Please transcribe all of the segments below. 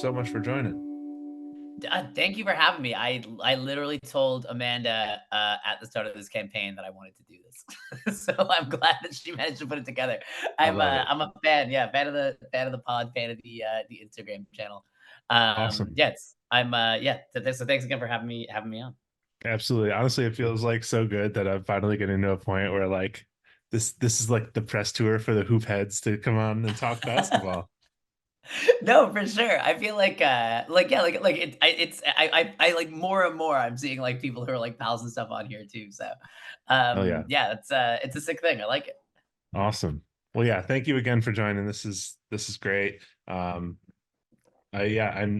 so much for joining. Thank you for having me. I literally told Amanda at the start of this campaign that I wanted to do this, so I'm glad that she managed to put it together. I love it. I'm a fan, yeah, fan of the pod, fan of the Instagram channel. Awesome. Yes, I'm yeah. So thanks again for having me on. Absolutely. Honestly, it feels like so good that I'm finally getting to a point where like this is like the press tour for the hoop heads to come on and talk basketball. No, for sure. I feel like yeah, it's like more and more I'm seeing like people who are like pals and stuff on here too. So, Oh yeah. yeah, it's a sick thing. I like it. Awesome. Well, yeah, thank you again for joining. This is great. Um I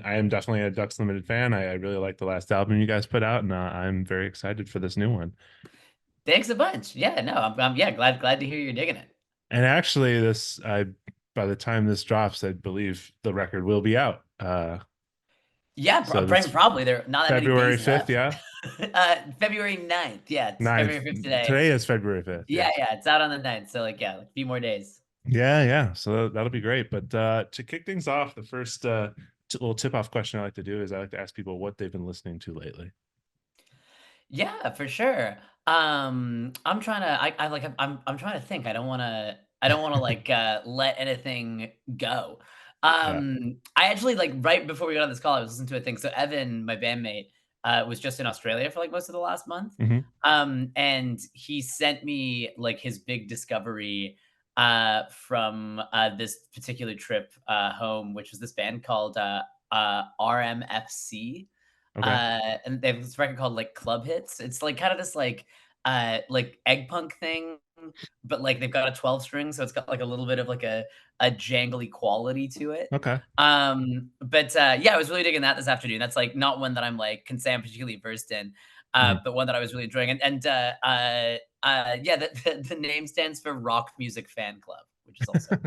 am definitely a Ducks Limited fan. I really like the last album you guys put out, and I'm very excited for this new one. Thanks a bunch. Yeah, no, I'm yeah, glad to hear you're digging it. And actually, this I by the time this drops, I believe the record will be out. Yeah, So that's probably there are not that many February days 5th, left. yeah? February 9th. Yeah, it's Ninth. February 5th today. Today is February 5th, Yeah, yeah. yeah, it's out on the 9th. So like yeah, like a few more days. Yeah, yeah. So that'll be great. But to kick things off, the first little tip-off question I like to do is I like to ask people what they've been listening to lately. Yeah, for sure. I'm trying to I like I'm trying to think. I don't wanna like let anything go. Yeah. I actually like right before we got on this call, I was listening to a thing. So Evan, my bandmate, was just in Australia for like most of the last month. Hmm. And he sent me like his big discovery from this particular trip home, which was this band called RMFC, Okay. and they have this record called like Club Hits. It's like kind of this like egg punk thing, but like they've got a 12 string, so it's got like a little bit of like a jangly quality to it. Okay. But yeah, I was really digging that this afternoon. That's like not one that can say I'm particularly versed in, Hmm. but one that I was really enjoying. Yeah, the name stands for Rock Music Fan Club, which is also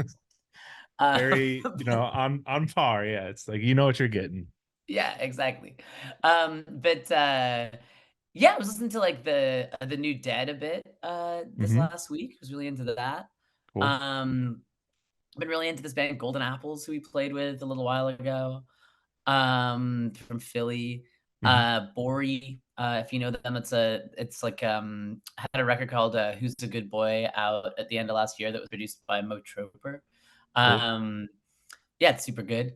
Very, but on par. Yeah. It's like you know what you're getting. yeah, exactly. But yeah, I was listening to like the new Dead a bit this Hmm. last week. I was really into that. Cool. Um, been really into this band Golden Apples who we played with a little while ago. From Philly. Hmm. Bori, if you know them, it's like had a record called Who's a Good Boy out at the end of last year that was produced by Mo Troper. Cool. Um, yeah, it's super good.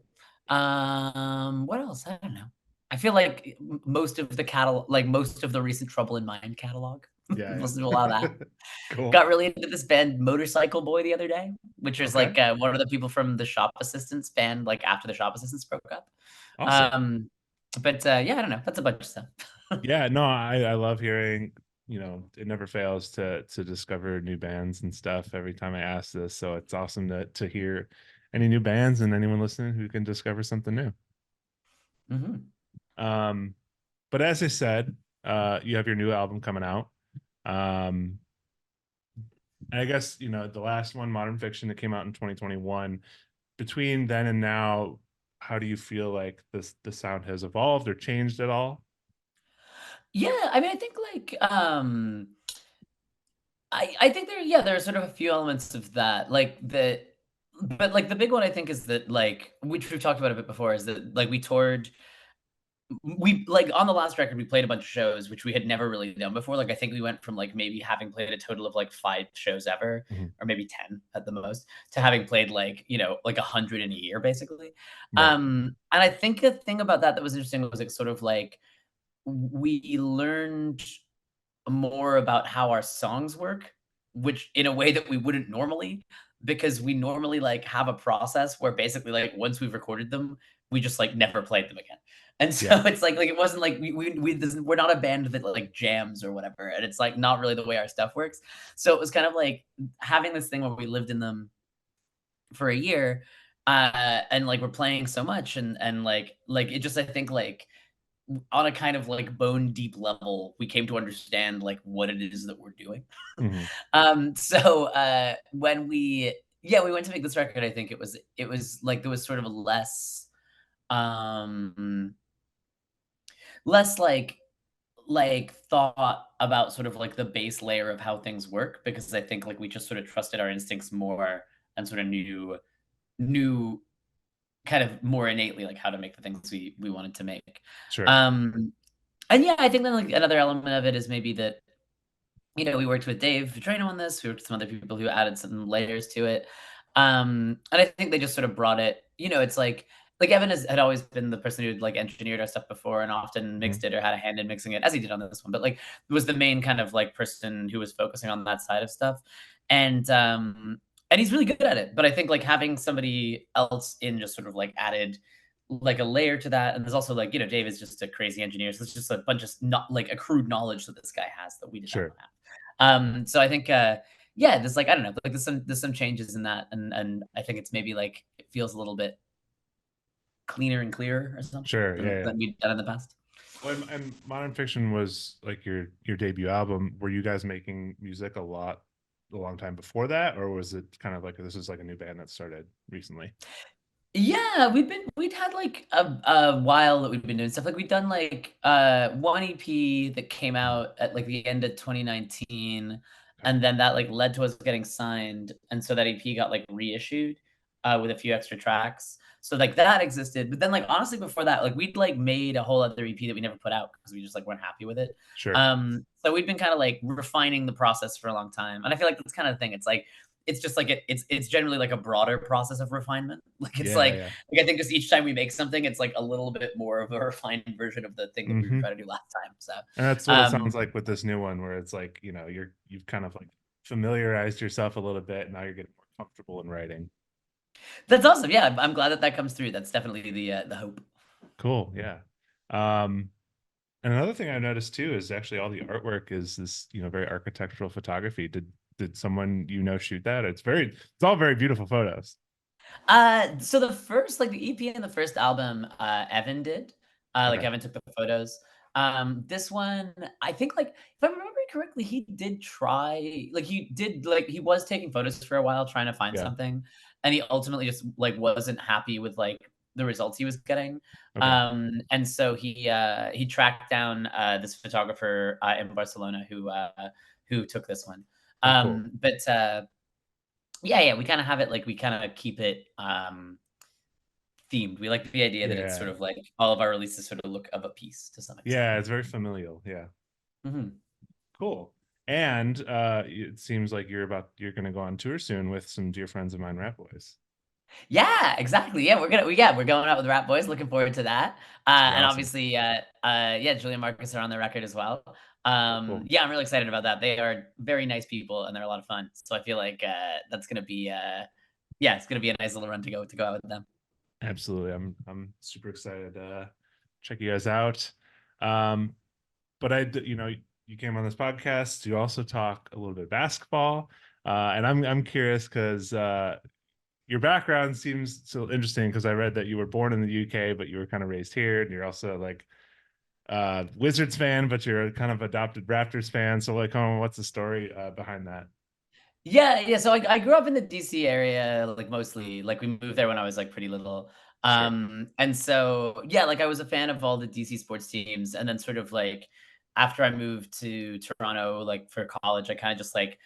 What else? I don't know. I feel like most of the recent Trouble in Mind catalog. Yeah, Listened to a lot of that. yeah. Cool. Got really into this band Motorcycle Boy the other day, which is Okay. like one of the people from the Shop Assistants band, like after the Shop Assistants broke up. Awesome. Um, but yeah, I don't know. That's a bunch of stuff. Yeah, no, I love hearing, it never fails to discover new bands and stuff every time I ask this. So it's awesome to hear any new bands and anyone listening who can discover something new. Mhm. Um, but as I said, you have your new album coming out. Um, I guess, the last one, Modern Fiction, that came out in 2021. Between then and now, how do you feel like the sound has evolved or changed at all? Yeah, I mean, I think I think there are sort of a few elements of that, but like the big one I think is that like which we've talked about a bit before is that like we like on the last record we played a bunch of shows which we had never really done before. Like I think we went from like maybe having played a total of like 5 shows ever, Mhm. or maybe 10 at the most, to having played like 100 in a year basically. Right. And I think the thing about that was interesting was like sort of like we learned more about how our songs work, which in a way that we wouldn't normally, because we normally like have a process where basically like once we've recorded them, we just like never played them again. And so Yeah. it's like it wasn't like we're not a band that like jams or whatever, and it's like not really the way our stuff works. So it was kind of like having this thing where we lived in them for a year, and like we're playing so much, and like it just I think like on a kind of like bone deep level, we came to understand like what it is that we're doing. Mhm. So when we went to make this record, I think it was like there was sort of um less like thought about sort of like the base layer of how things work, because I think like we just sort of trusted our instincts more and sort of knew kind of more innately like how to make the things we wanted to make. Sure. Um, and yeah, I think then like another element of it is maybe that we worked with Dave Vitrino on this. We worked with some other people who added some layers to it. And I think they just sort of brought it, it's like Evan had always been the person who'd like engineered our stuff before and often Mhm. mixed it or had a hand in mixing it as he did on this one, but like was the main kind of like person who was focusing on that side of stuff. And he's really good at it. But I think like having somebody else in just sort of like added like a layer to that. And there's also like, Dave is just a crazy engineer. So it's just a bunch of not like accrued knowledge that this guy has that we did not Sure. have. So I think, yeah, there's like I don't know, like there's some changes in that, and I think it's maybe like it feels a little bit cleaner and clearer or something Sure. than Yeah. Yeah. we've done in the past. Well, and Modern Fiction was like your debut album. Were you guys making music a long time before that, or was it kind of like this is like a new band that started recently? Yeah, we'd had like a while that we'd been doing stuff. Like we'd done like one EP that came out at like the end of 2019, Okay. and then that like led to us getting signed, and so that EP got like reissued with a few extra tracks. So like that existed, but then like honestly before that, like we'd like made a whole other EP that we never put out because we just like weren't happy with it. Sure. So we'd been kind of like refining the process for a long time, and I feel like that's kind of the thing. It's like it's just like it's generally like a broader process of refinement. Like it's Yeah. like Yeah. like I think just each time we make something, it's like a little bit more of a refined version of the thing that we were Hmm. trying to do last time. So And that's what it um sounds like with this new one, where it's like you've kind of like familiarized yourself a little bit. Now you're getting more comfortable in writing. that's awesome. Yeah, I'm glad that that comes through. That's definitely the hope. Cool. Yeah. Um, and another thing I've noticed too is actually all the artwork is this, very architectural photography. Did someone shoot that? It's all very beautiful photos. So the first, like the EP and the first album, Evan did. Like Okay. Evan took the photos. This one, I think, like if I remember correctly, he did try, like he was taking photos for a while, trying to find Yeah. something, and he ultimately just like wasn't happy with like the results he was getting. Okay. And so he tracked down this photographer in Barcelona who took this one. Oh, cool. But yeah, we kind of have it like we kind of keep it themed. We like the idea that it's sort Yeah. of like all of our releases sort of look of a piece to some extent. Yeah. It's very familial. Yeah. Mhm. Cool. And it seems like you're gonna go on tour soon with some dear friends of mine, Rap Boys. Yeah, exactly. Yeah, we're going out with Rat Boys. Looking forward to that. It's gonna be And awesome. obviously, yeah, Julia and Marcus are on the record as well. Cool. Cool. Yeah, I'm really excited about that. They are very nice people and they're a lot of fun. So I feel like that's gonna be yeah, it's gonna be a nice little run to go out with them. Absolutely. I'm super excited to check you guys out. Um, but you came on this podcast to also talk a little bit basketball. And I'm curious because your background seems so interesting because I read that you were born in the UK, but you were kind of raised here, and you're also like Wizards fan, but you're a kind of adopted Raptors fan. So like, what's the story behind that? Yeah. So I grew up in the DC area, like mostly. Like we moved there when I was like pretty little. Sure. And so yeah, like I was a fan of all the DC sports teams. And then sort of like after I moved to Toronto, like for college, I kind of just like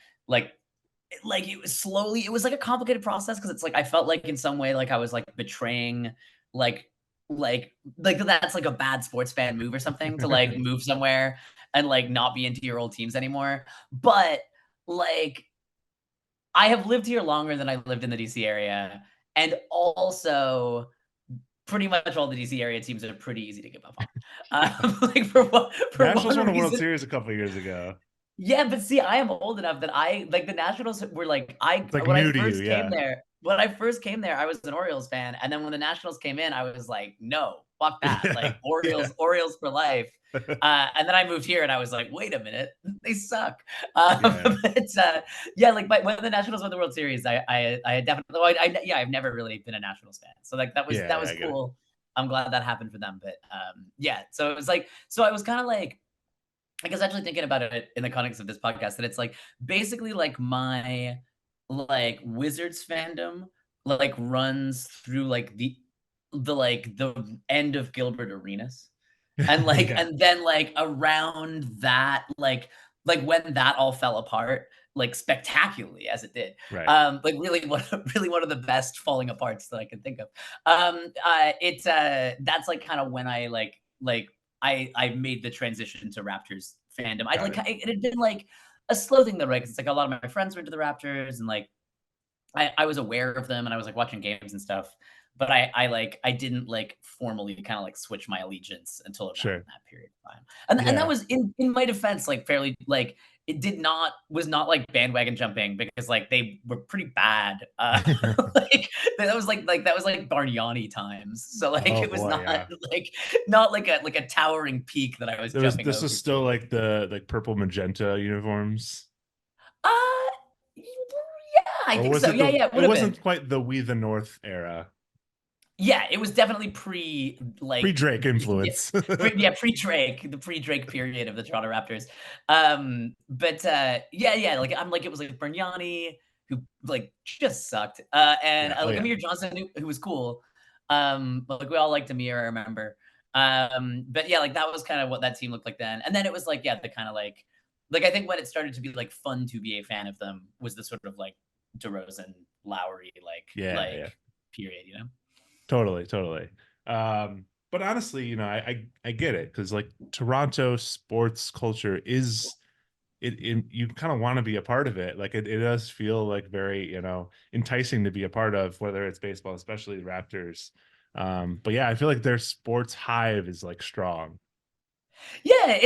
it was like a complicated process because it's like I felt like in some way like I was like betraying like like that's like a bad sports fan move or something to like move somewhere and like not be into your old teams anymore. But like I have lived here longer than I lived in the DC area, and also pretty much all the DC area teams are pretty easy to give up on. Yeah. Like for Nationals one won a World reason. Series a couple of years ago. Yeah, but see, I am old enough that I like the Nationals were like I It's like new to you, yeah. when I first came there, I was an Orioles fan, and then when the Nationals came in, I was like, no, fuck that, Yeah. like Orioles, Yeah. Orioles for life. And then I moved here, and I was like, wait a minute, they suck. Yeah. But yeah, like when the Nationals won the World Series, I definitely, well, yeah, I've never really been a Nationals fan, so like that Yeah, was I get it. cool. I'm glad that happened for them, but yeah, so it was like, so I was kind of like. I guess actually thinking about it in the context of this podcast, that it's like basically like my like Wizards fandom like runs through like the end of Gilbert Arenas. And like Yeah. and then like around that, like like when that all fell apart, like spectacularly as it did. Right. Like really one really one of the best falling aparts that I can think of. It's that's like kind of when I I made the transition to Raptors fandom. I'd Got like it. it had been like a slow thing though, right? 'Cause it's like a lot of my friends were into the Raptors and like I was aware of them and I was like watching games and stuff, but I didn't like formally kind of like switch my allegiance until around Sure. that period of time. And that Yeah. was in my defense, like fairly like it did not was not like bandwagon jumping because like they were pretty bad. Like that was like Bargnani times. So like Oh it was boy, not yeah. like not like a towering peak that I was There was jumping this was over still to. like the like purple magenta uniforms. Uh yeah, I Or think was so. it Yeah, the yeah, it it would have been. wasn't quite the We the North era. Yeah, it was definitely pre like Pre-Drake yeah, influence. pre-Drake, the pre-Drake period of the Toronto Raptors. But yeah, yeah, like I'm like it was like Bargnani who like just sucked. And Yeah. Oh like yeah. Amir Johnson who was cool. But like we all liked Amir, I remember. But yeah, like that was kind of what that team looked like then. And then it was like yeah, the kind of like I think when it started to be like fun to be a fan of them was the sort of like DeRozan, Lowry Yeah, yeah. period, you know? Totally, totally. But honestly, I get it because like Toronto sports culture is it you kind of want to be a part of it. Like it does feel like very, enticing to be a part of, whether it's baseball, especially the Raptors. But yeah, I feel like their sports hive is like strong. Yeah,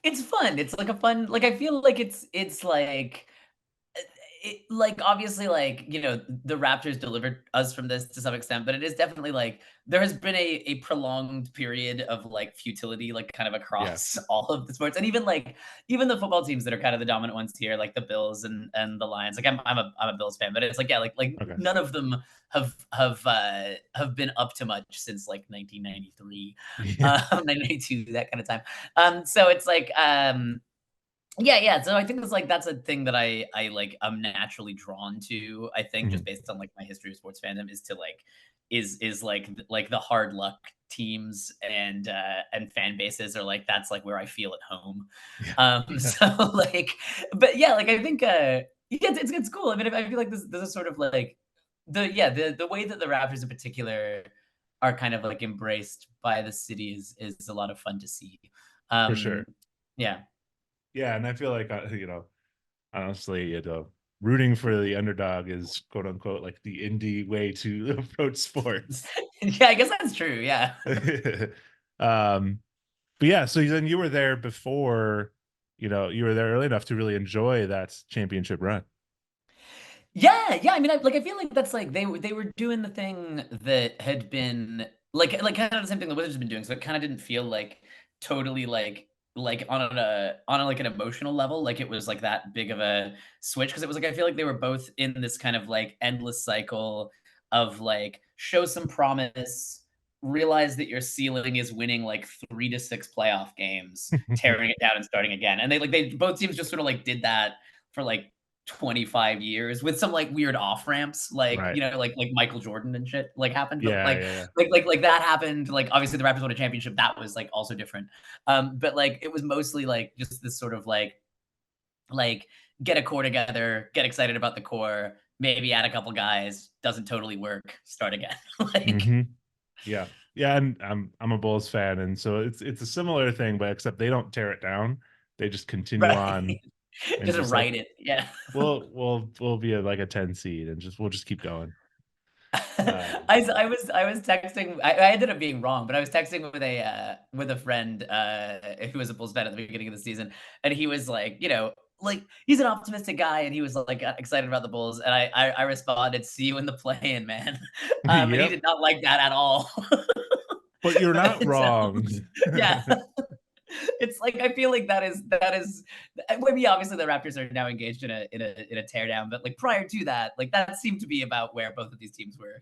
it's fun. It's like a fun like I feel like it's like like obviously like the Raptors delivered us from this to some extent, but it is definitely like there has been a prolonged period of like futility like kind of Yeah. across all of the sports and even the football teams that are kind of the dominant ones here like the Bills and the Lions. Like I'm a Bills fan, but it's like yeah like Okay. none of them have been up to much since like 1993 Yeah. 1992 that kind of time. So it's like yeah, yeah. So I think it's like that's a thing that I like I'm naturally drawn to. I think just Mhm. based on like my history of sports fandom is to like is like the hard luck teams and fan bases are like that's like where I feel at home. Yeah. Yeah. So like but yeah, like I think yeah, it's cool. I mean I feel like this is sort of like the way that the Raptors in particular are kind of like embraced by the city is a lot of fun to see. For Um sure. yeah. Yeah, and I feel like honestly, rooting for the underdog is quote unquote like the indie way to approach sports. Yeah, I guess that's true, yeah. um, but yeah, so then you were there before, you were there early enough to really enjoy that championship run. Yeah, yeah, I mean, I feel like that's like they were doing the thing that had been like kinda the same thing the Wizards have been doing, so it kinda didn't feel like totally like on a like an emotional level, like it was like that big of a switch because it was like I feel like they were both in this kind of like endless cycle of like show some promise, realize that your ceiling is winning like 3 to 6 playoff games, tearing it down and starting again, and they both teams just sort of like did that for like 25 years with some like weird off ramps, like Right. like Michael Jordan and shit like happened, but Yeah, yeah, yeah. like that happened. Like obviously the Raptors won a championship, that was like also different. But like it was mostly like just this sort of like get a core together, get excited about the core, maybe add a couple guys, doesn't totally work, start again. Like Hmm. Yeah. Yeah, and I'm a Bulls fan, and so it's a similar thing, but except they don't tear it down. They just continue right, on and just just like write it. Yeah. we'll be like a 10 seed and just we'll just keep going. Um, I was texting. I ended up being wrong, but I was texting with a friend who was a Bulls fan at the beginning of the season, and he was like, like he's an optimistic guy, and he was like excited about the Bulls, and I responded, "See you in the play-in, man," and he yep. did not like that at all. But you're not But, wrong. yeah, it's like I feel like that is. I mean, obviously the Raptors are now engaged in a teardown, but like prior to that, like that seemed to be about where both of these teams were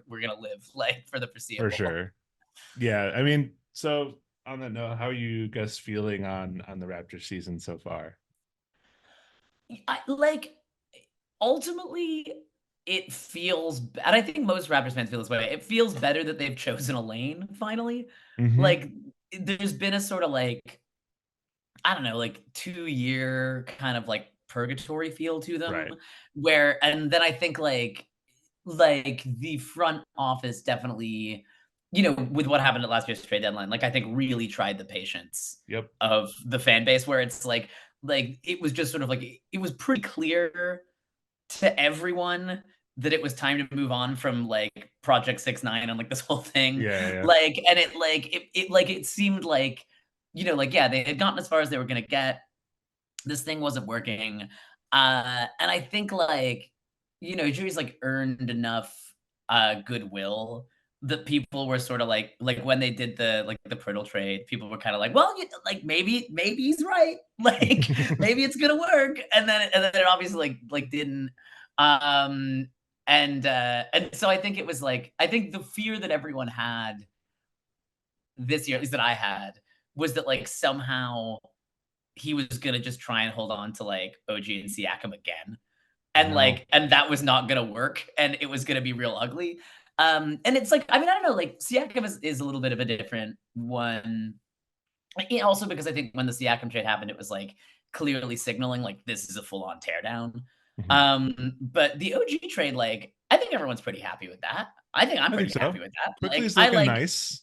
gonna live like for the For foreseeable. sure. Yeah, I mean, so on that note, how are you guys feeling on the Raptors season so far? I like ultimately it feels and I think most Raptors fans feel this way. It feels better that they've chosen a lane finally. Hmm. Like there's been a sort of like I don't know, like 2-year kind of like purgatory feel to them Right. where and then I think like the front office definitely, with what happened at last year's trade deadline, like I think really tried the patience Yep. of the fan base where it's like it was just sort of like it was pretty clear to everyone that it was time to move on from like Project 6 9 and like this whole thing. Yeah, yeah, yeah. Like, and it seemed like, like yeah, they had gotten as far as they were gonna get. This thing wasn't working. And I think like, Jury's like earned enough goodwill that people were sort of like when they did the Priddle trade, people were kind of like, well, like maybe he's right. Like maybe it's gonna work. And then it obviously like didn't. Um and so I think it was like I think the fear that everyone had this year, at least that I had, was that like somehow he was gonna just try and hold on to like OG and Siakam again. And No. like, and that was not gonna work, and it was gonna be real ugly. And it's like, I mean, I don't know, like Siakam is a little bit of a different one. Also because I think when the Siakam trade happened, it was like clearly signaling like this is a full on teardown. Mhm. But the OG trade, like, I think everyone's pretty happy with that. I think I'm I think pretty so. happy with that. Like, Quickly's I looking like nice.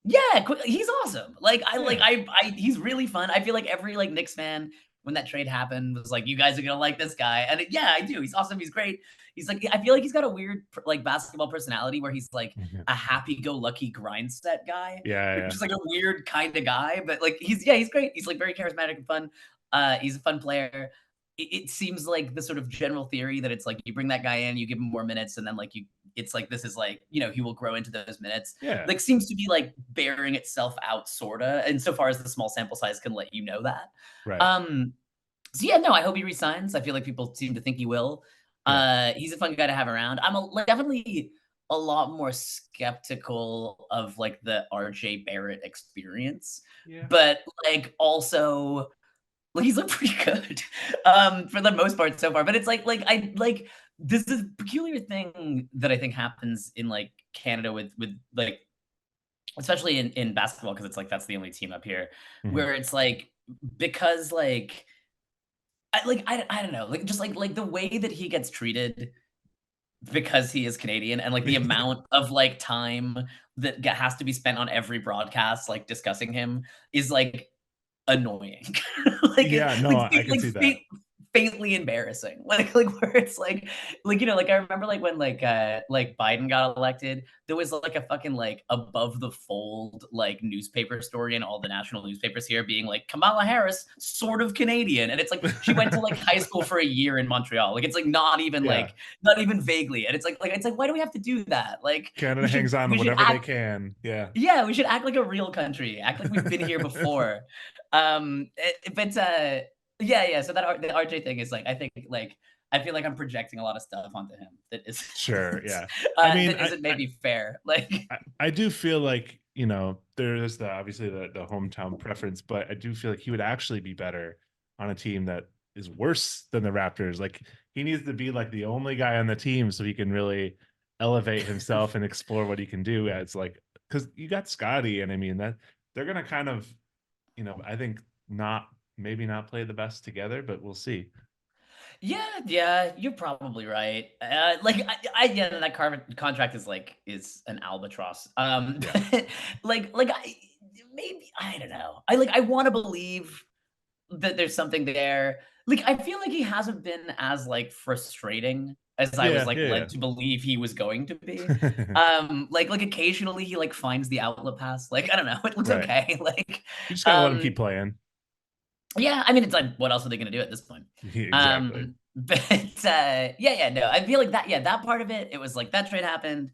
yeah, he's awesome. Yeah. He's really fun. I feel like every like Knicks fan when that trade happened was like, you guys are gonna like this guy, and yeah, I do. He's awesome. He's great. He's like, I feel like he's got a weird like basketball personality where he's like Mhm. a happy-go-lucky grind set guy, Yeah, which yeah. is like a weird kind of guy, but like he's great. He's like very charismatic and fun. He's a fun player. It seems like the sort of general theory that it's like you bring that guy in, you give him more minutes, and then like it's like this is like he will grow into those minutes Yeah. like seems to be like bearing itself out sorta insofar as the small sample size can let you know that. Right. Um, so yeah, no, I hope he resigns. I feel like people seem to think he will. Yeah. He's a fun guy to have around. Like, definitely a lot more skeptical of like the RJ Barrett experience, Yeah. but like also like he's looked pretty good for the most part so far. But it's like I like this is a peculiar thing that I think happens in like Canada with like especially in basketball because it's like that's the only team up here Mhm. where it's like because like I don't know like just like the way that he gets treated because he is Canadian and like the amount of like time that has to be spent on every broadcast like discussing him is like annoying. Like it Yeah, no, I can like see that. faintly embarrassing. Like where it's like, like I remember like when like Biden got elected, there was like a fucking like above the fold like newspaper story in all the national newspapers here being like Kamala Harris sort of Canadian. And it's like she went to like high school for a year in Montreal. Like it's like Yeah. not even vaguely. And it's like why do we have to do that? Like Canada hangs on to we should whatever they act can. Yeah. yeah, we should act like a real country. Act like we've been here before. But yeah. So the RJ thing is like I think like I feel like I'm projecting a lot of stuff onto him that isn't Sure, yeah. I mean, that isn't maybe fair. Like I do feel like, there's the obviously the hometown preference, but I do feel like he would actually be better on a team that is worse than the Raptors. Like he needs to be like the only guy on the team so he can really elevate himself and explore what he can do. As like because you got Scotty, and I mean that they're gonna kind of, I think not maybe not play the best together, but we'll see. yeah, you're probably right. Like yeah, that contract is an albatross. Yeah. Like maybe I don't know. I want to believe that there's something there. Like, I feel like he hasn't been as, like, frustrating as I was, Yeah, like, yeah, led to believe he was going to be. yeah. Like, occasionally he, like, finds the outlet pass. Like, I don't know, it looks Right. okay. Like, You just gotta let him um, keep playing. yeah, I mean, it's like, what else are they gonna do at this point? Exactly. But, yeah, no, I feel like that yeah, that part of it, it was like that trade happened,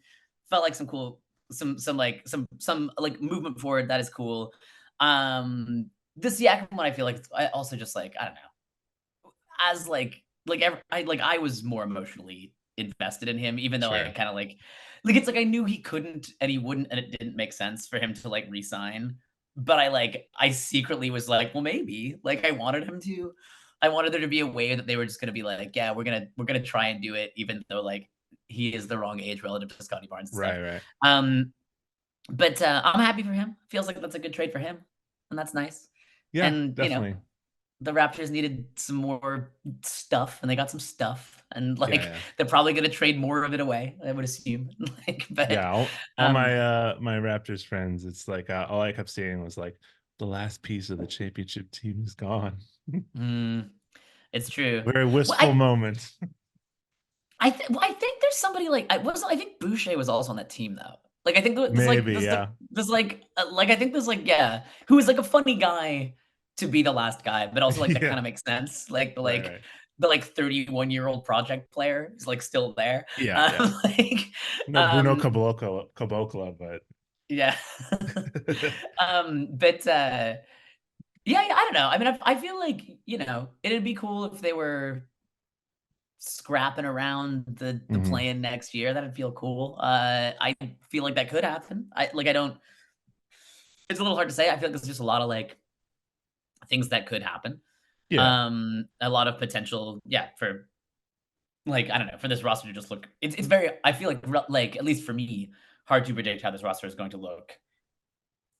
felt like some cool some, like, movement forward, that is cool. The Siakam one, I feel like I also just, like, I don't know. As I was more emotionally invested in him, even though I Sure. kind of like it's like I knew he couldn't and he wouldn't, and it didn't make sense for him to like resign. But I secretly was like, well, maybe like I wanted him to. I wanted there to be a way that they were just gonna be like, yeah, we're gonna try and do it, even though like he is the wrong age relative to Scotty Barnes and stuff. Right, right. Um, but I'm happy for him. Feels like that's a good trade for him, and that's nice. Yeah, And definitely. the Raptors needed some more stuff, and they got some stuff, and, Yeah, like, yeah. they're probably gonna trade more of it away, I would assume, like, but, Yeah, all um my my Raptors friends, it's like all I kept seeing was like the last piece of the championship team is gone. mm, it's true. Very Well, wistful moment. I think there's somebody like I think Boucher was also on that team though. Like I think Maybe, yeah. I think there's like yeah, who is like a funny guy to be the last guy, but also like that Yeah. kind of makes sense. Like Right, right. the like 31-year-old project player is like still there. Yeah, yeah. Like No Bruno um Caboclo, but yeah. But yeah, yeah, I don't know. I mean, I feel like, you know, it'd be cool if they were scrapping around the Mhm. play-in next year. That'd feel cool. I feel like that could happen. I don't. It's a little hard to say. I feel like there's just a lot of like things that could happen. Yeah. A lot of potential. Yeah, for like I don't know, for this roster to just look. It's very. I feel like like at least for me, hard to predict how this roster is going to look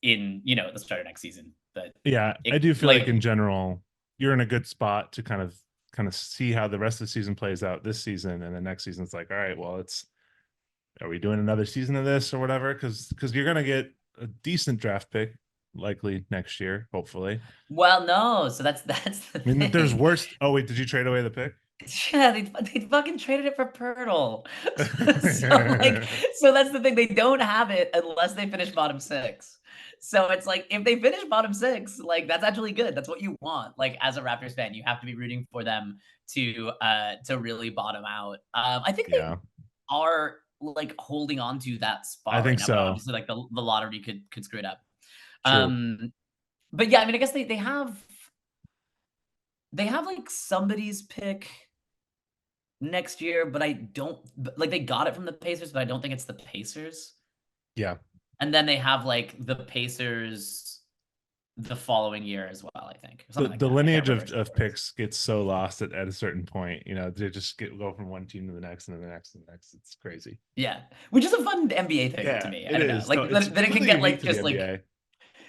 in the start of next season. But Yeah, I it do feel like like in general you're in a good spot to kind of see how the rest of the season plays out this season, and the next season it's like, all right, well, it's are we doing another season of this or whatever? Because you're gonna get a decent draft pick likely next year, hopefully. well, no. So that's the I mean, there's thing. worst. Oh wait, did you trade away the pick? Yeah, they fucking traded it for Pirtle. So, like so that's the thing, they don't have it unless they finish bottom 6. So it's like, if they finish bottom 6, like, that's actually good, that's what you want, like, as a Raptors fan, you have to be rooting for them to really bottom out. I think they Yeah, are, like, holding on to that I spot right think now, but so. obviously, like, the lottery could screw it up. True. But yeah, I mean, I guess they have, like, somebody's pick next year, but I don't like, they got it from the Pacers, but I don't think it's the Pacers. Yeah. And then they have, like, the Pacers the following year as well, I think, or The something like the that. I can't lineage remember how it of works. picks gets so lost at a certain point. They just go from one team to the next and then the next and the next. It's crazy. Yeah, which is a fun NBA thing to Yeah, me. I it don't know. is. Like, No, it's then it can completely get, unique like, to the just, like NBA.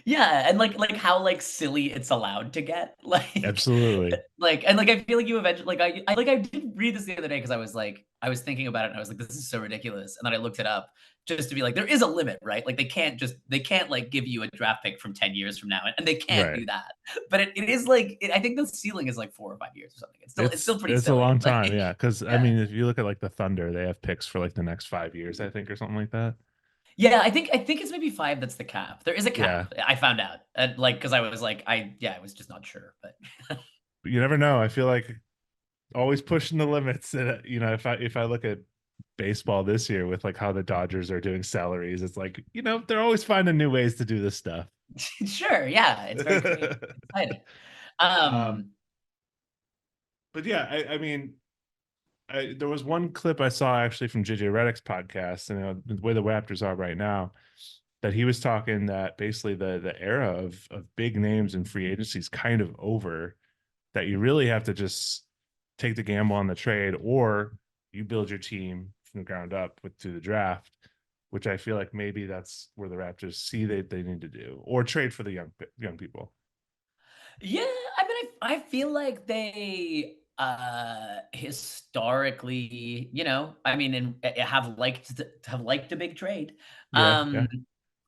yeah, and, like, how, like, silly it's allowed to get, like Absolutely. and, like, I feel like you eventually like, I did read this the other day because I was thinking about it, and I was like, "This is so ridiculous," and then I looked it up just to be like, there is a limit, right? Like, they can't, like, give you a draft pick from 10 years from now, and they can't Right. do that. But it is, like I think the ceiling is, like, 4 or 5 years or something. It's still pretty It's a silly, long like time, yeah. Because I yeah. mean, if you look at like the Thunder, they have picks for like the next 5 years, I think, or something like that. Yeah, I think it's maybe 5 that's the cap. There is a Yeah, cap. I found out, like, because I was like, I was just not sure, but but you never know. I feel like always pushing the limits. And if I look at baseball this year with like how the Dodgers are doing salaries, it's like they're always finding new ways to do this stuff. sure, yeah, it's very creative, exciting. um, Um, but yeah, I mean, there was one clip I saw actually from JJ Redick's podcast, and the way the Raptors are right now, that he was talking that basically the era of big names in free agency is kind of over. That you really have to just take the gamble on the trade, or you build your team from the ground up through the draft, which I feel like maybe that's where the Raptors see they need to do, or trade for the young people. yeah, I mean, I feel like they, historically, I mean, and have liked a big trade. Yeah, Um, yeah,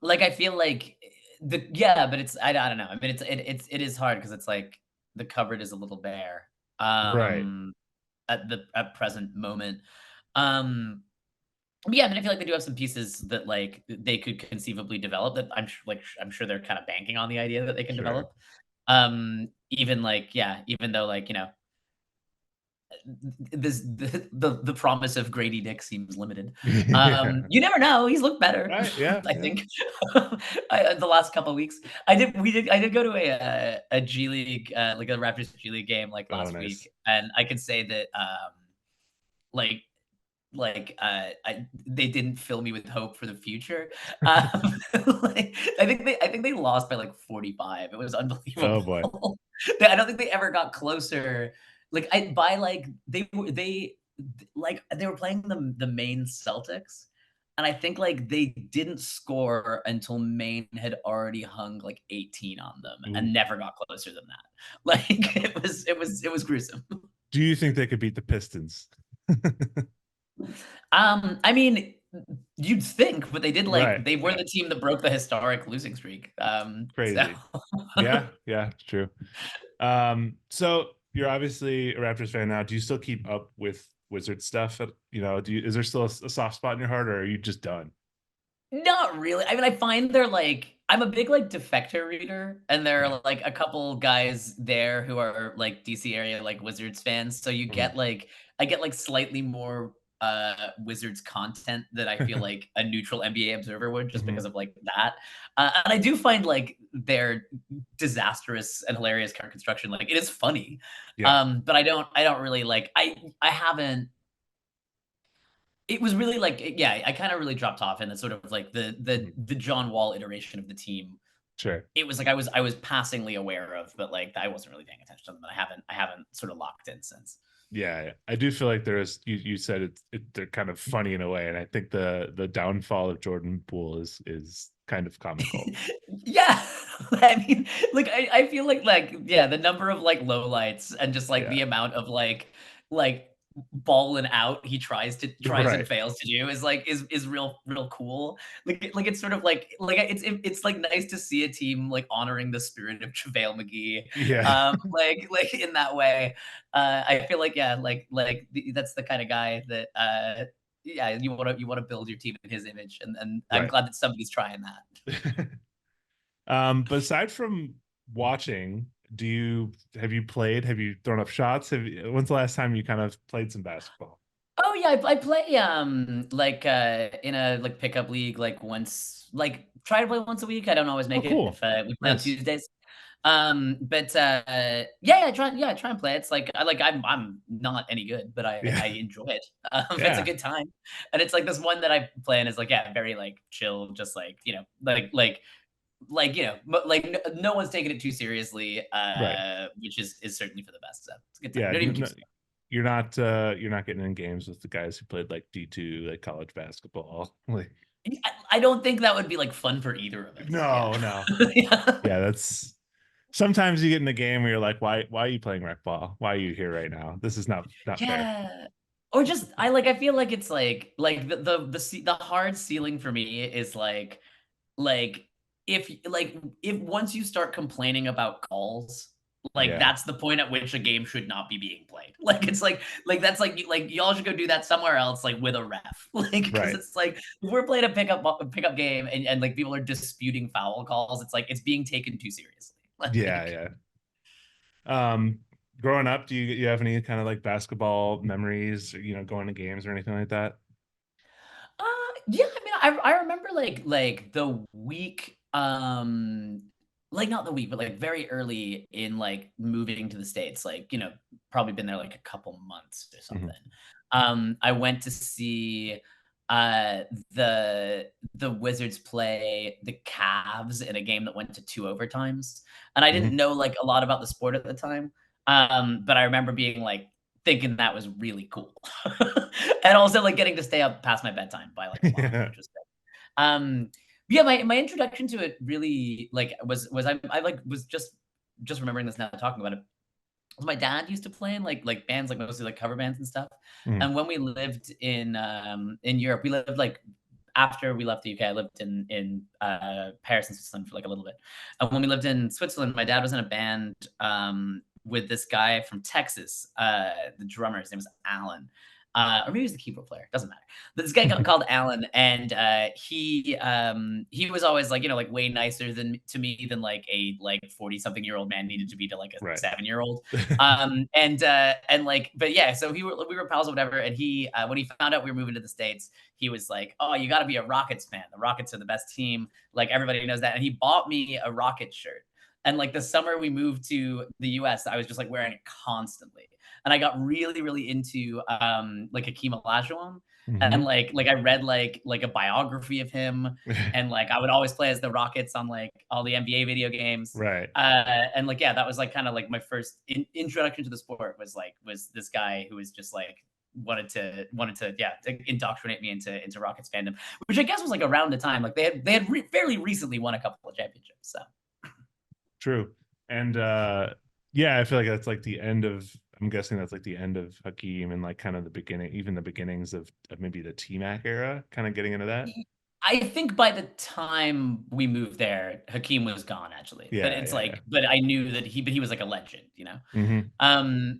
like, I feel like yeah, but I don't know. I mean, it is hard because it's like the cupboard is a little bare, right. at present moment. Um, but yeah, I mean, I feel like they do have some pieces that, like, they could conceivably develop that I'm sure they're kinda banking on the idea that they can Sure. develop. Even like, yeah, even though like, this the promise of Grady Dick seems limited. Yeah. You never know. He's looked better, Right. Yeah. I Yeah. think. The last couple of weeks, I did go to a G League, like a Raptors G League game like Oh, last nice. week, and I could say that like they didn't fill me with hope for the future. Like, I think they lost by like 45. It was Oh boy. unbelievable. I don't think they ever got closer. Like I by like they were playing the main Celtics, and I think, like, they didn't score until Maine had already hung, like, 18 on them Ooh. and never got closer than that. Like, it was gruesome. Do you think they could beat the Pistons? I mean, you'd think, but they did, like, Right. they were the team that broke the historic losing streak, so Crazy. Yeah, yeah, true. So you're obviously a Raptors fan now. Do you still keep up with Wizard stuff? Is there still a soft spot in your heart, or are you just done? Not really. I mean, I find they're like I'm a big, like, Defector reader, and there Yeah. are, like, a couple guys there who are, like, DC area, like, Wizards fans, so you Mhm. get, like I get, like, slightly more, Wizards content that I feel like a neutral NBA observer would just because Mhm. of, like, that. And I do find, like, their disastrous and hilarious card construction, like, it is funny. Yeah. But I don't really, like I haven't it was really like yeah, I kinda really dropped off in the sort of like Mhm. the John Wall iteration of the team. Sure. It was like I was passingly aware of, but, like, I wasn't really paying attention to them, and I haven't sort of locked in since. Yeah, yeah. I do feel like there's you said they're kind of funny in a way, and I think the downfall of Jordan Poole is kind of comical. Yeah. I mean, like, I feel like, yeah, the number of, like, lowlights and just, like, Yeah. the amount of, like, balling out he tries and Right. fails to do is, like, is real cool. Like, it's sort of like, it's, like, nice to see a team, like, honoring the spirit of JaVale McGee, Yeah. like, in that way. I feel like, yeah, that's the kinda guy that, yeah, you wanna build your team in his image, and I'm Right. glad that somebody's trying that. But aside from watching, have you played? Have you thrown up shots? When's the last time you kind of played some basketball? Oh, yeah, I play, like, in a, like, pickup league, like, once like, try to play once a week, I don't always Oh, make it if, cool. we play on Nice. Tuesdays. But, yeah, I try and play. It's like I'm not any good, but Yeah. I enjoy it. It's a Yeah. good time, and it's like this one that I play and is like, yeah, very, like, chill, just like, like, no one's taking it too seriously, Right. which is certainly for the best, so it's a good time. Yeah. Don't even too You're not getting in games with the guys who played like D2, like college basketball. Like, I don't think that would be, like, fun for either of us. Yeah. no, no. Yeah. Yeah, that's sometimes you get in the game where you're like, why are you playing rec ball? Why are you here right now? This is not fair. Yeah. Or just I feel like it's the hard ceiling for me is, like, if once you start complaining about calls, like, Yeah. that's the point at which a game should not be being played. Like, it's that's like, y'all should go do that somewhere else, like, with a ref. Like, because Right. it's like, if we're playing a pickup game and, like, people are disputing foul calls, it's like, it's being taken too seriously. Yeah, Like yeah. Um, growing up, do you have any kind of like basketball memories, or, going to games or anything like that? Uh, yeah, I mean, I remember like the week, like not the week, but like very early in like moving to the States, like, probably been there like a couple months or Mhm. something. I went to see uh the Wizards play the Cavs in a game that went to two overtimes. And I didn't Mhm. know like a lot about the sport at the time. But I remember being like thinking that was really cool. And also, like, getting to stay up past my bedtime by, like, a lot, Yeah. which was good. Um, yeah, my introduction to it really, like, was I, like, was just remembering this now talking about it. My dad used to play in, like, bands, like, mostly, like, cover bands and stuff, Mhm. and when we lived in Europe, we lived, like after we left the UK, I lived in Paris and Switzerland for, like, a little bit, and when we lived in Switzerland, my dad was in a band, with this guy from Texas, the drummer, his name was Alan, or maybe he's the keyboard player, doesn't matter. But this guy called Alan, and he was always like like way nicer than to me than like a like 40-something-year-old man needed to be to like a Right. 7-year-old. And like, but yeah, so we were pals or whatever. And he when he found out we were moving to the States, he was like, "Oh, you got to be a Rockets fan. The Rockets are the best team. Like everybody knows that." And he bought me a Rockets shirt. And like the summer we moved to the US, I was just like wearing it constantly. And I got really, really into like Hakeem Olajuwon. And Mhm. like I read like a biography of him, and like I would always play as the Rockets on like all the NBA video games. Right. And like yeah, that was like kind of like my first introduction to the sport was this guy who was just like yeah, to indoctrinate me into Rockets fandom, which I guess was like around the time like they had fairly recently won a couple of championships. So True. And yeah, I feel like that's like the end of, I'm guessing that's like the end of Hakeem and like kind of the beginning, even the beginnings of maybe the T-Mac era, kind of getting into that. I think by the time we moved there, Hakeem was gone actually. But Yeah, it's yeah, yeah. like, but I knew that he was like a legend, you know? Hmm. Um,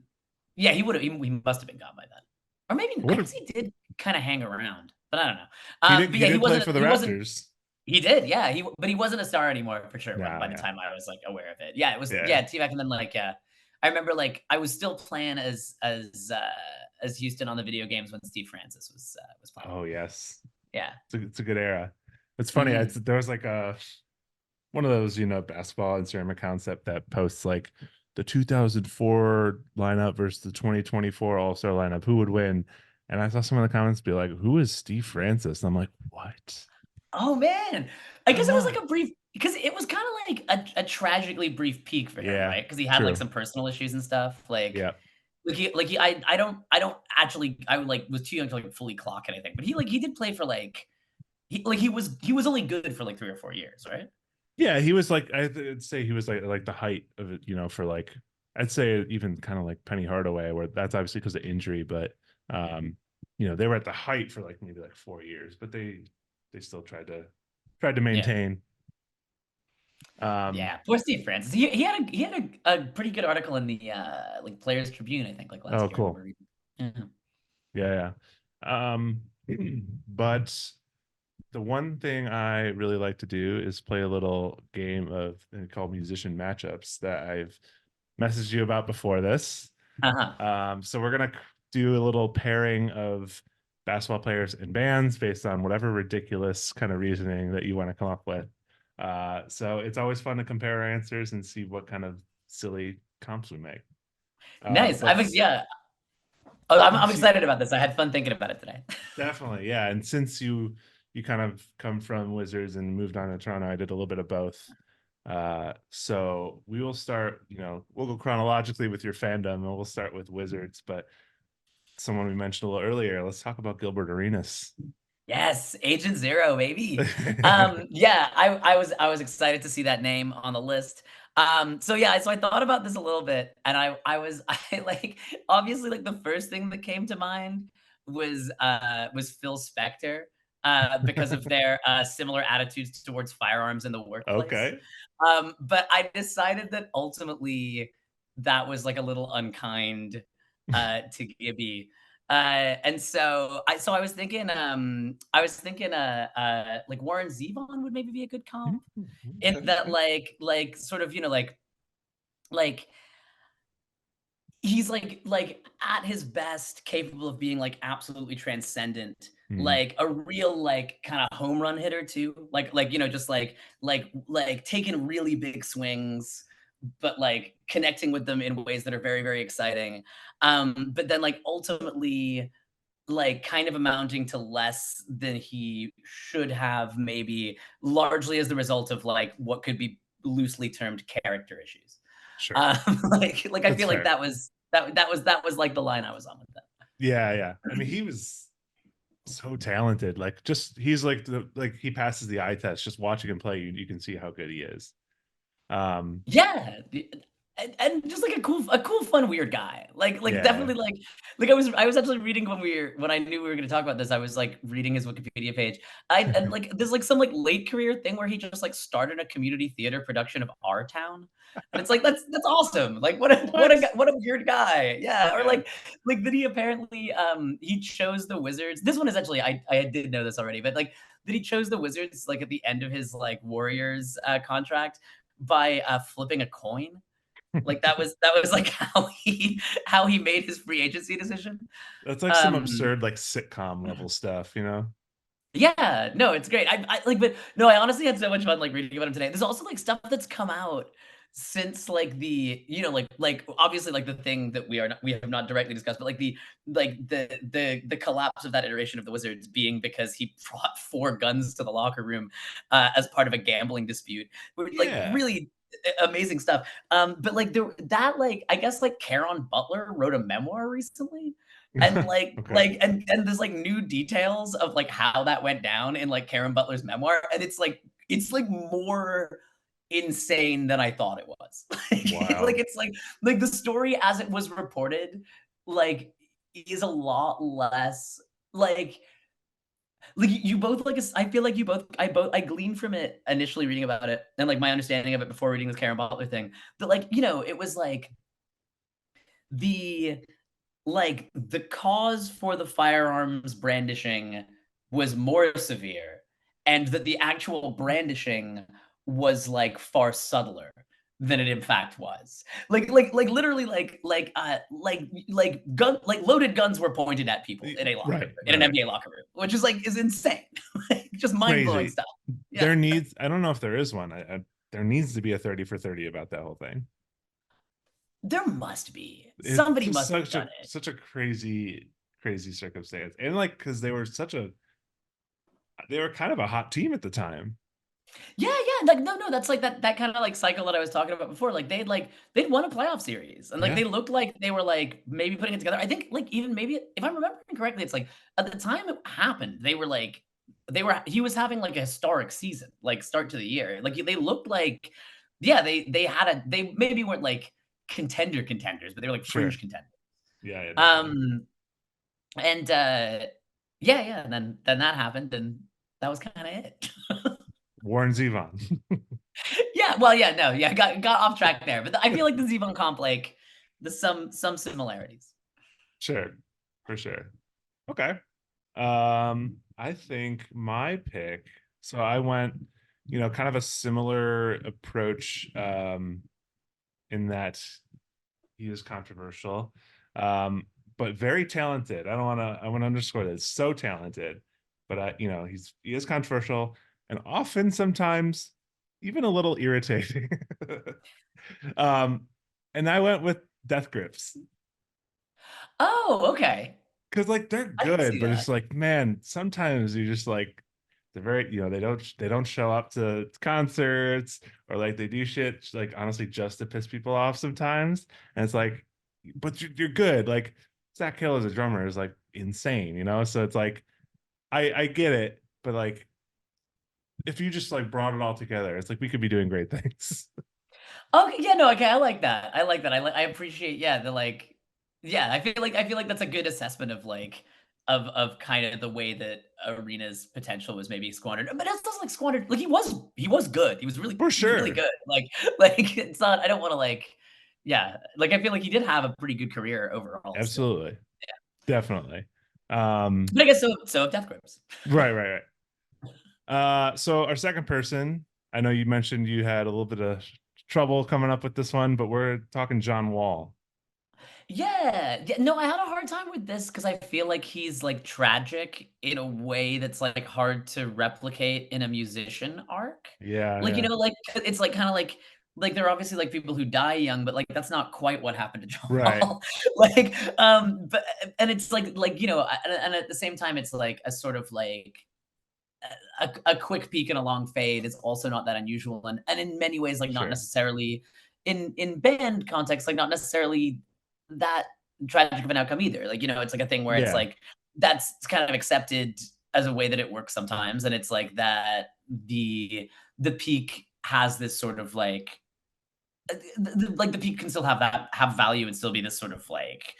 yeah, he must have been gone by then. Or maybe What I if guess he did kind of hang around, but I don't know. But he yeah, did play for the he wasn't Raptors? he did, yeah. But he wasn't a star anymore for sure when No, by the yeah, time I was like aware of it. Yeah, it was yeah. yeah, T-Mac and then like I remember like I was still playing as Houston on the video games when Steve Francis was playing. Oh yes, Yeah. it's a good era. It's funny. Mhm. There was like a one of those, basketball Instagram accounts that posts like the 2004 lineup versus the 2024 All-Star lineup, who would win? And I saw some of the comments be like, "Who is Steve Francis?" And I'm like, "What? Oh, man. I guess Come it was on." like a brief because it was kinda like a tragically brief peak for him, Yeah, right? Because he had, like, true. some personal issues and stuff, Yeah. he I don't actually I would, like, was too young to, like, fully clock anything, but he did play for, like he was only good for, like, 3 or 4 years, right? Yeah, he was like, I'd say he was like the height of it, for like, I'd say even kind of like Penny Hardaway, where that's obviously because of injury, but um, they were at the height for like maybe like 4 years, but they still tried to Yeah. maintain. Um, Yeah, poor Steve Francis. He had a pretty good article in the, like, Players Tribune, I think, like, oh, last year I remember cool. reading. Yeah. Yeah, yeah. But the one thing I really like to do is play a little game of called musician matchups that I've messaged you about before this. Uh-huh. So we're gonna do a little pairing of basketball players and bands based on whatever ridiculous kind of reasoning that you want to come up with. So it's always fun to compare our answers and see what kind of silly comps we make. Nice. But Yeah. Oh, I'm since you excited about this. I had fun thinking about it today. definitely, yeah, and since you kind of come from Wizards and moved on to Toronto, I did a little bit of both. So we will start, we'll go chronologically with your fandom, and we'll start with Wizards, but someone we mentioned a little earlier. Let's talk about Gilbert Arenas. Yes, Agent Zero, baby. Yeah, I was excited to see that name on the list. So yeah, so I thought about this a little bit, and I like obviously like the first thing that came to mind was Phil Spector, because of their similar attitudes towards firearms in the workplace. Okay. But I decided that ultimately that was like a little unkind to Gibby. And so I was thinking like Warren Zevon would maybe be a good comp in Okay. that like sort of like he's like at his best capable of being like absolutely transcendent, Mm, like a real like kind of home run hitter too, like just like taking really big swings, but like connecting with them in ways that are very very exciting. But then like ultimately like kind of amounting to less than he should have, maybe largely as the result of like what could be loosely termed character issues. sure. Like I That's feel like fair. that was like the line I was on with that. Yeah, yeah. I mean, he was so talented. Like, just he's like he passes the eye test. Just watching him play, you can see how good he is. Um, Yeah, and just like a cool, fun, weird guy. Like yeah. definitely like I was actually reading when I knew we were gonna talk about this. I was like reading his Wikipedia page. And like there's like some like late career thing where he just like started a community theater production of Our Town, and it's like that's awesome. Like What? what a weird guy. Yeah, or Yeah. like that he apparently he chose the Wizards. This one is actually I did know this already, but like that he chose the Wizards like at the end of his like Warriors contract by flipping a coin. Like that was like how he made his free agency decision. That's like some Um, absurd like sitcom level stuff, you know? yeah, no, it's great. I like, but no, I honestly had so much fun like reading about him today. There's also like stuff that's come out since like like obviously like the thing that we have not directly discussed, but like the collapse of that iteration of the Wizards being because he brought 4 guns to the locker room as part of a gambling dispute. Like Yeah. really amazing stuff. But like that, like I guess like Caron Butler wrote a memoir recently, and Okay. and there's like new details of like how that went down in like Karen Butler's memoir, and it's like more insane than I thought it was. Like Wow. it's like the story as it was reported, like is a lot less like you both like I feel like you both I gleaned from it initially reading about it and like my understanding of it before reading this Karen Butler thing that like, it was like the the cause for the firearms brandishing was more severe and that the actual brandishing was like far subtler than it in fact was. Like literally loaded guns were pointed at people in a locker Right, in right, an right. NBA locker room, which is like is insane. Like just mind-blowing Crazy. stuff. Yeah. There needs, I don't know if there is one. There needs to be a 30 for 30 about that whole thing. There must be. It's Somebody just must have done it. such a crazy, crazy circumstance. And like, because they were they were kind of a hot team at the time. Yeah, yeah, like, no, that's like that kinda, like, cycle that I was talking about before, like, they'd won a playoff series, and, like, Yeah, they looked like they were, like, maybe putting it together. I think, like, even maybe if I'm remembering correctly, it's like, at the time it happened, they were, like he was having, like, a historic season, like, start to the year. Like, they looked like yeah, they maybe weren't, like, contenders, but they were, like, sure. fringe contenders. Yeah, yeah, definitely. Um, and, yeah, yeah, and then that happened, and that was kinda it. Warren Zevon. Yeah, well, yeah, no, yeah, got off track there, but I feel like the Zevon comp, like, there's some similarities. Sure, for sure. Okay. I think my pick. So I went, kind of a similar approach, in that he is controversial, but very talented. I want to underscore that. So talented, but he is controversial and often sometimes even a little irritating. um, and I went with Death Grips Oh, okay. because like they're I can good, see but that. it's like, man, sometimes you just like they're very, they don't show up to concerts, or like they do shit like honestly just to piss people off sometimes. And it's like, but you're good. Like Zach Hill as a drummer is like insane, So it's like I get it, but like if you just like brought it all together, it's like we could be doing great things. Okay, yeah, no, okay, I like that. I like that. I appreciate, yeah, yeah, I feel like that's a good assessment of like of kind of the way that Arena's potential was maybe squandered. But it's not like squandered. Like he was good. For He was really sure. good. Like it's not. I don't want to like. Yeah, like I feel like he did have a pretty good career overall. Still, Absolutely. Definitely. Um, but I guess so have Death Grips. right, right, right. So our second person, I know you mentioned you had a little bit of trouble coming up with this one, but we're talking John Wall. Yeah, yeah, no, I had a hard time with this because I feel like he's, like, tragic in a way that's, like, hard to replicate in a musician arc. Yeah, Like, yeah. like, it's, like, kinda like, there are obviously, like, people who die young, but, like, that's not quite what happened to John Right. Wall. Like, but and it's like, and at the same time, it's, like, a sort of, like, a quick peak and a long fade is also not that unusual, and in many ways, like, not Sure. necessarily in band context, like, not necessarily that tragic of an outcome either. Like, it's like a thing where it's Yeah, like that's kind of accepted as a way that it works sometimes, and it's like that the peak has this sort of like like the peak can still have value and still be this sort of like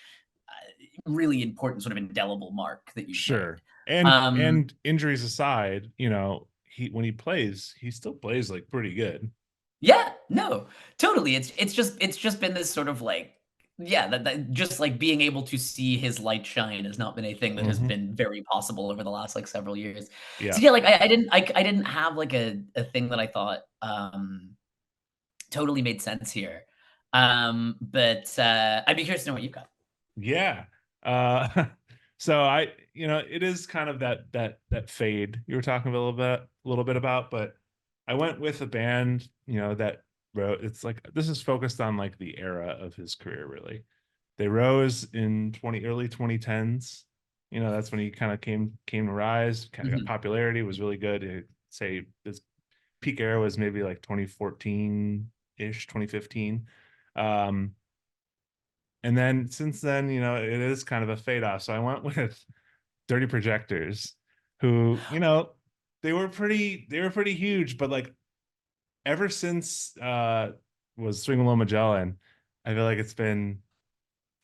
really important sort of indelible mark that you've made. sure. And Um, injuries aside, he when he plays, he still plays like pretty good. Yeah, no, totally. It's just been this sort of like yeah, that just like being able to see his light shine has not been a thing that has Hmm. been very possible over the last like several years. Yeah. So yeah, like I didn't have like a thing that I thought totally made sense here. But I'd be curious to know what you've got. Yeah. Uh so it is kind of that fade you were talking a little bit about, but I went with a band, that wrote, it's like this is focused on like the era of his career really. They rose in early 2010s. That's when he kind of came to rise, kind of got Mhm. popularity, was really good. I'd say his peak era was maybe like 2014, ish, 2015. Um, and then since then, it is kind of a fade off. So I went with Dirty Projectors, who, they were pretty huge, but like ever since was Swing Low Magellan, I feel like it's been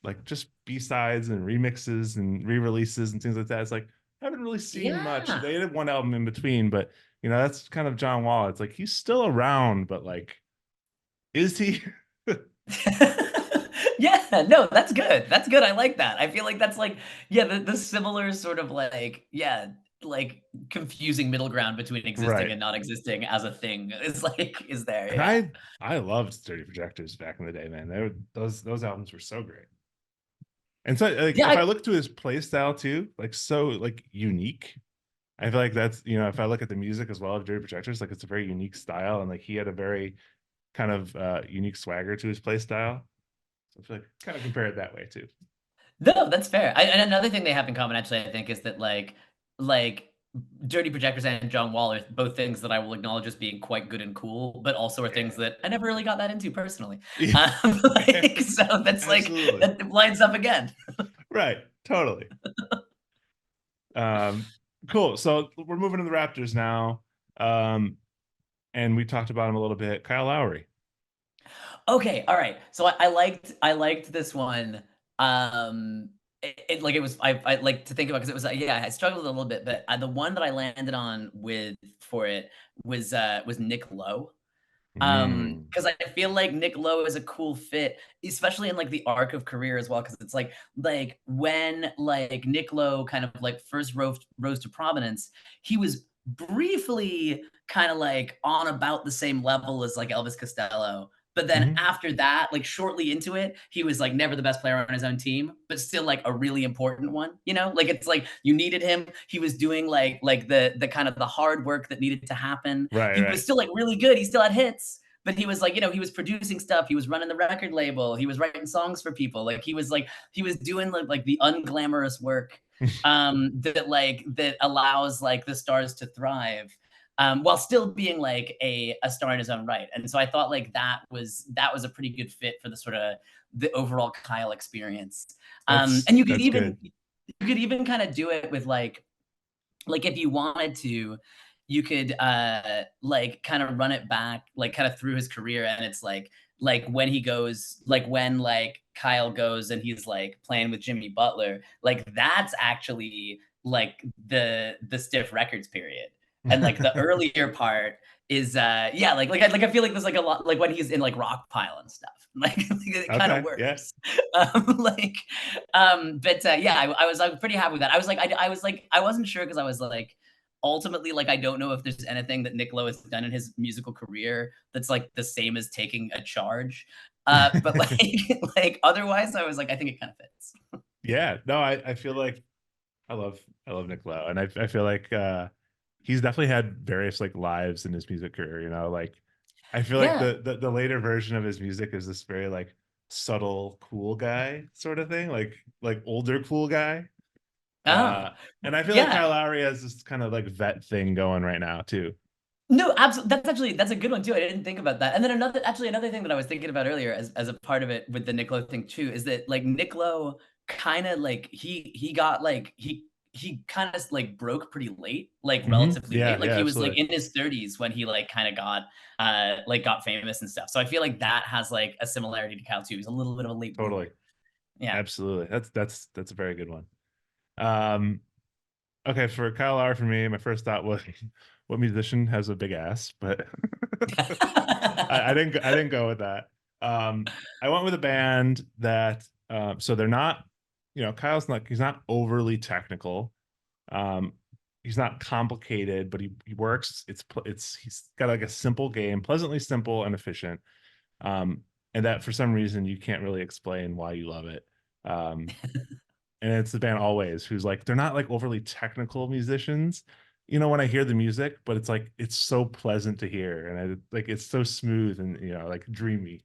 like just B-sides and remixes and re-releases and things like that. It's like I haven't really seen much. Yeah. They had one album in between, but that's kind of John Wall. It's like he's still around, but like, is he? Yeah, no, that's good. That's good. I like that. I feel like that's like, yeah, the similar sort of like, yeah, like confusing middle ground between existing Right. and not existing as a thing is like is there. And Yeah. I loved Dirty Projectors back in the day, man. Those albums were so great. And so like Yeah, if I look to his play style too, like so like unique. I feel like that's, if I look at the music as well of Dirty Projectors, like it's a very unique style, and like he had a very kind of unique swagger to his play style. So I feel like kind of compare it that way too. no, that's fair. And another thing they have in common, actually, I think, is that like Dirty Projectors and John Wall are both things that I will acknowledge as being quite good and cool, but also are things Yeah. that I never really got that into personally. Yeah. Like, so that's like Absolutely. that lines up again. Right. Totally. Um, cool. So we're moving to the Raptors now. And we talked about him a little bit. Kyle Lowry. Okay, all right. So I liked this one. Like it was I like to think about because it was yeah I struggled a little bit, but the one that I landed on with for it was Nick Lowe. Mm. Because I feel like Nick Lowe is a cool fit, especially in like the arc of career as well. Because it's like when like Nick Lowe kind of like first rose to prominence, he was briefly kind of like on about the same level as like Elvis Costello. But then Hmm. after that, like shortly into it, he was like never the best player on his own team, but still like a really important one. Like it's like you needed him. He was doing like the kind of the hard work that needed to happen. Right, He right. was still like really good. He still had hits, but he was like, he was producing stuff. He was running the record label. He was writing songs for people. Like he was doing like the unglamorous work that allows like the stars to thrive. While still being like a star in his own right. And so I thought like that was a pretty good fit for the sort of the overall Kyle experience. That's And you could that's good. even kind of do it with like if you wanted to, you could like kind of run it back like kind of through his career, and it's like when he goes like when like Kyle goes and he's like playing with Jimmy Butler, like that's actually like the stiff records period. And like the earlier part is yeah, like I feel like there's like a lot like when he's in like rock pile and stuff. Like, it kind of Okay, yeah. works. Like but yeah, I was pretty happy with that. I wasn't sure because I was like, ultimately, like I don't know if there's anything that Nick Lowe has done in his musical career that's like the same as taking a charge. But like like otherwise, I was like, I think it kind of fits. Yeah, no, I feel like I love I love Nick Lowe, and I feel like he's definitely had various like lives in his music career. Like I feel like Yeah. the later version of his music is this very like subtle cool guy sort of thing, like older cool guy. Oh, Uh, and I feel like yeah. Kyle Lowry has this kind of like vet thing going right now too. No, absolutely. That's a good one too. I didn't think about that. And then another thing that I was thinking about earlier as a part of it with the Nick Lowe thing too is that like Nick Lowe kind of like he got like he kind of like broke pretty late, like relatively Yeah, late. Like yeah, he was like absolutely. in his 30s when he like kind of got famous and stuff. So I feel like that has like a similarity to Kyle too. He's a little bit of a late Totally. bloomer. Yeah. Absolutely. That's a very good one. Um, okay, for Kyle Lowry for me, my first thought was what musician has a big ass, but I didn't go with that. I went with a band that so they're not, Kyle's not he's not overly technical. Um, he's not complicated, but he works. He's got like a simple game, pleasantly simple and efficient. Um, and that for some reason you can't really explain why you love it. Um, and it's the band Always, who's like they're not like overly technical musicians, when I hear the music, but it's like it's so pleasant to hear, and I like it's so smooth and like dreamy.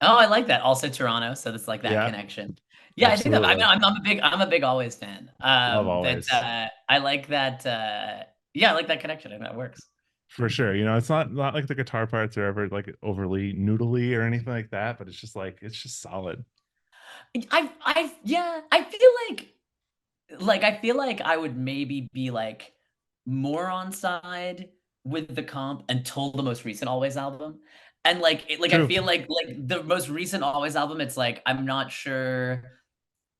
Oh, I like that. Also Toronto, so it's like that Yeah, connection. Yeah, I think that absolutely. I'm a big Always fan. Love But Always. I like that. Yeah, I like that connection, and that works. for sure. You know, it's not like the guitar parts are ever like overly noodly or anything like that, but it's just like it's just solid. Yeah, I feel like I would maybe be like more on side with the comp until the most recent Always album. And I True. feel like the most recent Always album, it's like I'm not sure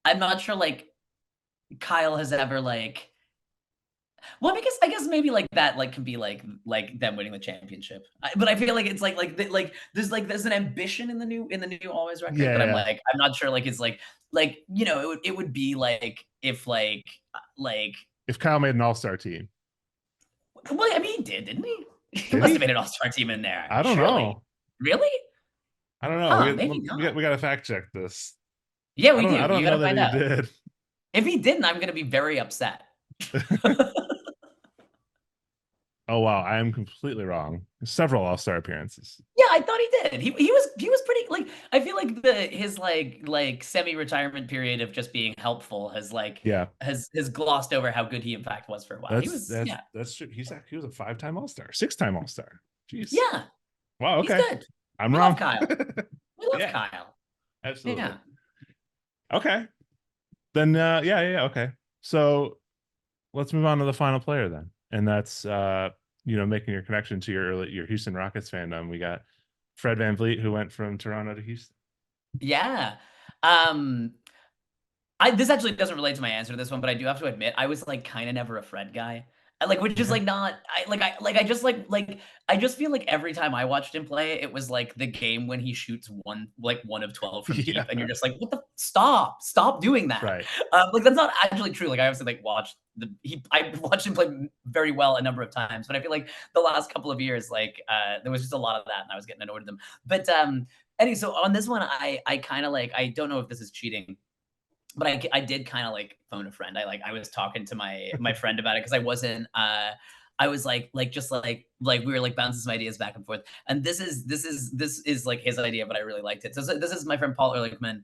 like Kyle has ever like well, because I guess maybe like that like can be like them winning the championship. But I feel like it's there's an ambition in the new Always record, Yeah, but yeah. I'm not sure it's it would be like if like If Kyle made an all-star team, well, I mean, he did, didn't he? He did must have he? made an all-star team in there, I don't surely. know. Really? I don't know. Huh, maybe We not. got to fact check this. Yeah, we do. I You don't gotta know that find he out. did. If he didn't, I'm gonna be very upset. Oh wow, I am completely wrong. Several all-star appearances. Yeah, I thought he did. He was pretty I feel like his semi-retirement period of just being helpful Yeah, has glossed over how good he in fact was for a while. He was yeah. that's true. He was a five-time all-star, six-time all-star. Jeez. Yeah, Wow. he's Okay, good. I'm We love wrong. Kyle. We love Yeah, Kyle. absolutely. Yeah. Okay, then yeah. Okay, so let's move on to the final player then, and that's making your connection to your Houston Rockets fandom. We got Fred VanVleet, who went from Toronto to Houston. Yeah. Um this actually doesn't relate to my answer to this one, but I do have to admit I was kinda never a Fred guy. Which is Yeah. not I just feel like every time I watched him play, it was like the game when he shoots one of 12 from deep, Yeah. and you're just like, "What the stop doing that." Right. That's not actually true. I obviously watched I watched him play very well a number of times, but I feel like the last couple of years, there was just a lot of that, and I was getting annoyed with him. But anyway, so on this one, I kind of I don't know if this is cheating, but I did kind of phone a friend. I was talking to my friend about it because I wasn't I was just we were bouncing some ideas back and forth. And this is his idea, but I really liked it. So this is my friend Paul Ehrlichman.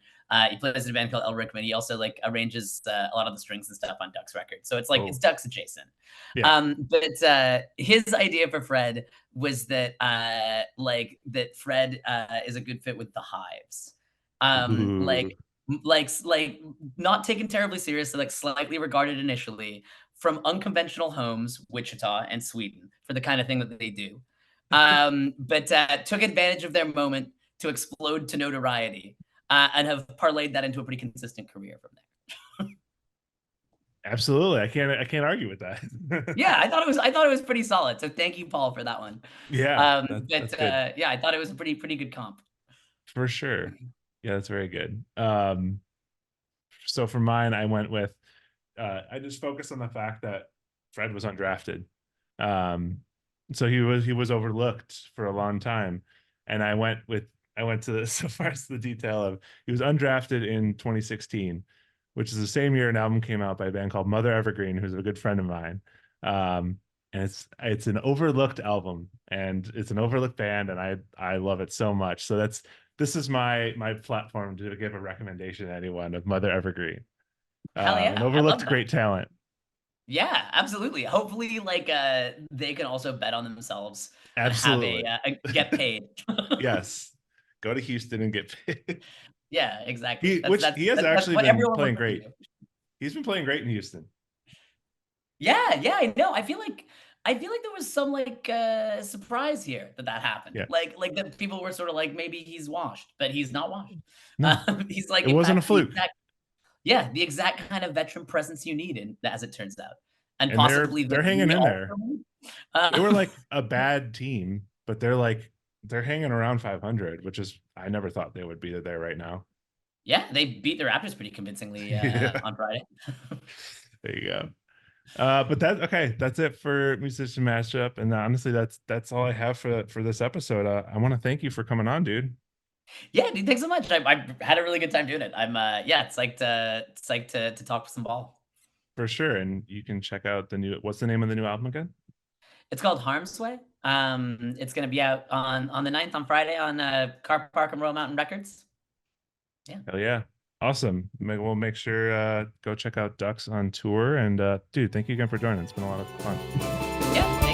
He plays in a band called El Rickman. He also arranges a lot of the strings and stuff on Ducks records. So it's Oh, Ducks adjacent. yeah. But his idea for Fred was that that Fred is a good fit with the Hives. Um, Ooh. like not taken terribly seriously, slightly regarded initially from unconventional homes, Wichita and Sweden, for the kind of thing that they do. But took advantage of their moment to explode to notoriety and have parlayed that into a pretty consistent career from there. Absolutely. I can't argue with that. Yeah, I thought it was pretty solid. So thank you, Paul, for that one. Yeah, But that's good. yeah, I thought it was a pretty good comp. For sure. Yeah, that's very good. So for mine, I went with I just focused on the fact that Fred was undrafted. Um, so he was overlooked for a long time. And I went to so far as the detail of he was undrafted in 2016, which is the same year an album came out by a band called Mother Evergreen, who's a good friend of mine. Um, and it's an overlooked album and it's an overlooked band, and I love it so much. So this is my platform to give a recommendation to anyone of Mother Evergreen. Hell An yeah, I love overlooked that. great talent. Yeah, absolutely. Hopefully, they can also bet on themselves and have Absolutely. get paid. Yes. Go to Houston and get paid. Yeah, exactly. He has That's actually what been everyone playing wants to great. do. He's been playing great in Houston. Yeah, I know. I feel like there was some surprise here that happened. Yeah. That people were sort of maybe he's washed, but he's not washed. No, He's it in wasn't a fact the fluke. exact the exact kind of veteran presence you need, and as it turns out, and And possibly they're hanging we in all there. need. They were Uh, like a bad team, but they're hanging around 500, which is I never thought they would be there right now. Yeah, they beat the Raptors pretty convincingly, Yeah. on Friday. There you go. But that's okay. That's it for musician mashup. And honestly, that's all I have for this episode. I want to thank you for coming on, dude. Yeah, dude, thanks so much. I had a really good time doing it. Yeah, it's like to talk some ball. For sure. And you can check out the new what's the name of the new album again? It's called Harmsway. It's gonna be out on the 9th on Friday on, Car Park and Royal Mountain Records. Yeah. Hell yeah. Awesome. We'll make sure go check out Ducks on tour. And dude, thank you again for joining. It's been a lot of fun. Yeah.